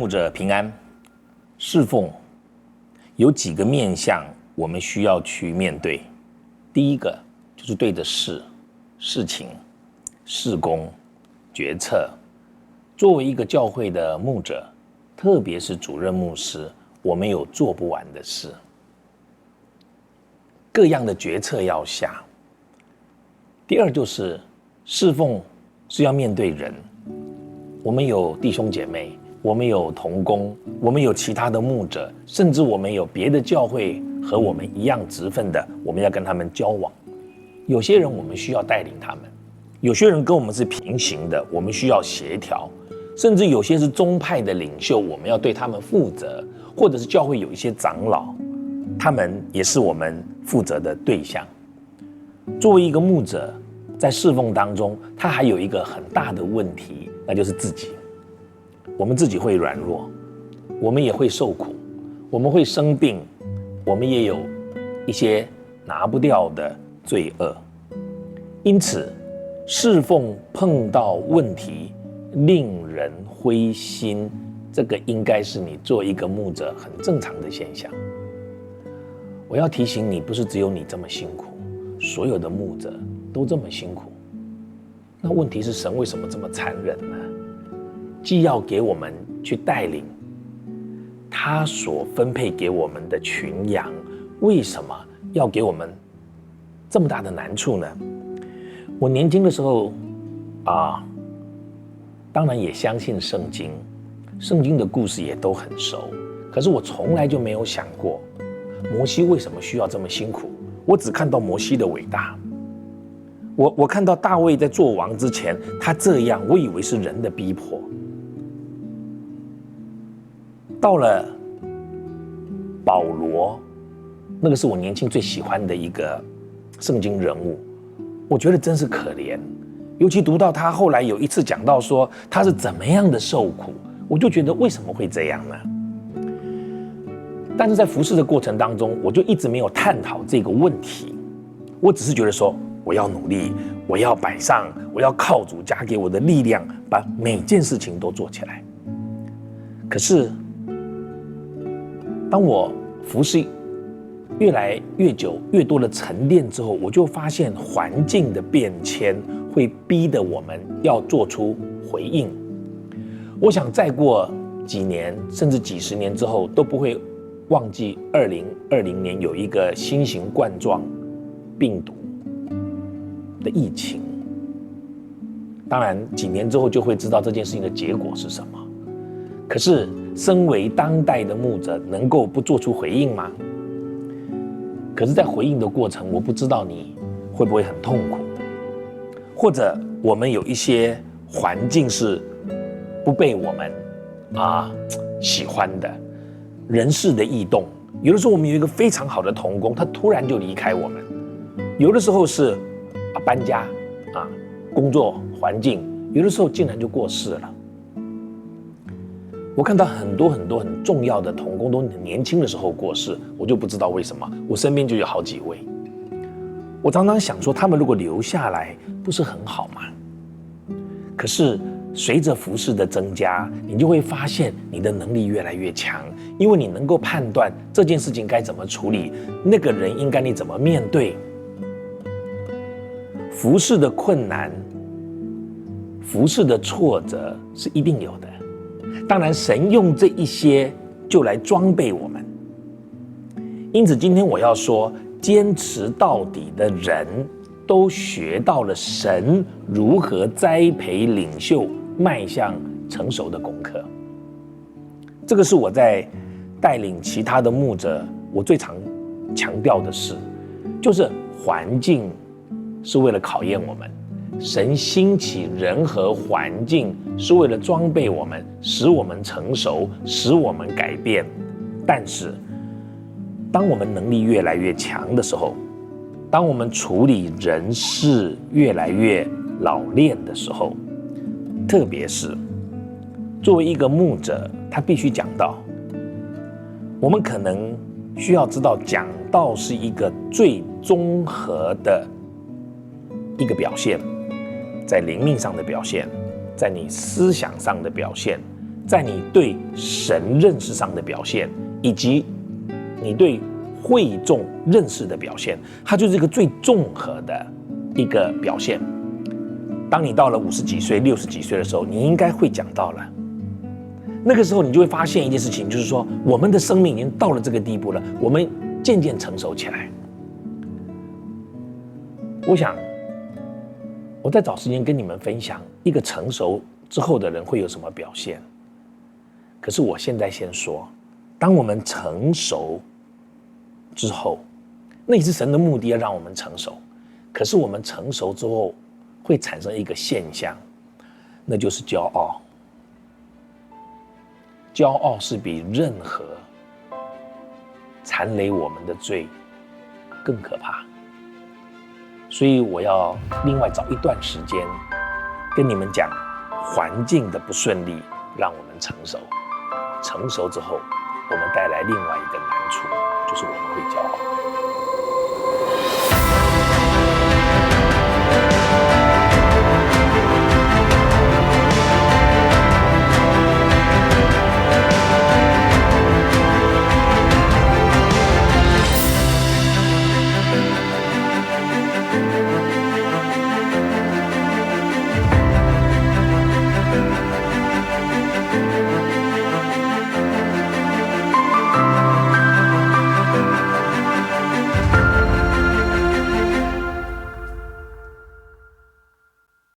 牧者平安。侍奉有几个面向我们需要去面对。第一个就是对着事情、事工、决策。作为一个教会的牧者，特别是主任牧师，我们有做不完的事，各样的决策要下。第二就是侍奉是要面对人，我们有弟兄姐妹，我们有同工，我们有其他的牧者，甚至我们有别的教会和我们一样职分的，我们要跟他们交往。有些人我们需要带领他们，有些人跟我们是平行的，我们需要协调，甚至有些是宗派的领袖，我们要对他们负责，或者是教会有一些长老，他们也是我们负责的对象。作为一个牧者，在侍奉当中，他还有一个很大的问题，那就是自己。我们自己会软弱，我们也会受苦，我们会生病，我们也有一些拿不掉的罪恶。因此，侍奉碰到问题，令人灰心，这个应该是你做一个牧者很正常的现象。我要提醒你，不是只有你这么辛苦，所有的牧者都这么辛苦。那问题是，神为什么这么残忍呢？既要给我们去带领他所分配给我们的群羊，为什么要给我们这么大的难处呢？我年轻的时候当然也相信圣经，圣经的故事也都很熟，可是我从来就没有想过摩西为什么需要这么辛苦。我只看到摩西的伟大，我看到大卫在做王之前他这样，我以为是人的逼迫。到了保罗，那个是我年轻最喜欢的一个圣经人物，我觉得真是可怜。尤其读到他后来有一次讲到说他是怎么样的受苦，我就觉得为什么会这样呢？但是在服侍的过程当中，我就一直没有探讨这个问题。我只是觉得说，我要努力，我要摆上，我要靠主加给我的力量，把每件事情都做起来。可是当我服侍越来越久，越多的沉淀之后，我就发现环境的变迁会逼得我们要做出回应。我想再过几年甚至几十年之后，都不会忘记2020年有一个新型冠状病毒的疫情。当然几年之后就会知道这件事情的结果是什么。可是身为当代的牧者，能够不做出回应吗？可是在回应的过程，我不知道你会不会很痛苦，或者我们有一些环境是不被我们喜欢的，人事的异动。有的时候我们有一个非常好的同工，他突然就离开我们；有的时候是搬家工作环境；有的时候竟然就过世了。我看到很多很重要的同工都很年轻的时候过世，我就不知道为什么。我身边就有好几位，我常常想说，他们如果留下来，不是很好吗？可是随着服事的增加，你就会发现你的能力越来越强，因为你能够判断这件事情该怎么处理，那个人应该你怎么面对。服事的困难，服事的挫折是一定有的。当然神用这一些就来装备我们。因此今天我要说，坚持到底的人都学到了神如何栽培领袖迈向成熟的功课。这个是我在带领其他的牧者我最常强调的事，就是环境是为了考验我们，神兴起人和环境是为了装备我们，使我们成熟，使我们改变。但是当我们能力越来越强的时候，当我们处理人事越来越老练的时候，特别是作为一个牧者，他必须讲道。我们可能需要知道，讲道是一个最综合的一个表现，在灵命上的表现，在你思想上的表现，在你对神认识上的表现，以及你对会众认识的表现，它就是一个最综合的一个表现。当你到了50几岁、60几岁的时候，你应该会讲到了。那个时候，你就会发现一件事情，就是说，我们的生命已经到了这个地步了，我们渐渐成熟起来。我想，我再找时间跟你们分享一个成熟之后的人会有什么表现。可是我现在先说，当我们成熟之后，那也是神的目的，要让我们成熟。可是我们成熟之后，会产生一个现象，那就是骄傲。骄傲是比任何残累我们的罪更可怕。所以我要另外找一段时间跟你们讲，环境的不顺利让我们成熟，成熟之后，我们带来另外一个难处，就是我们会骄傲。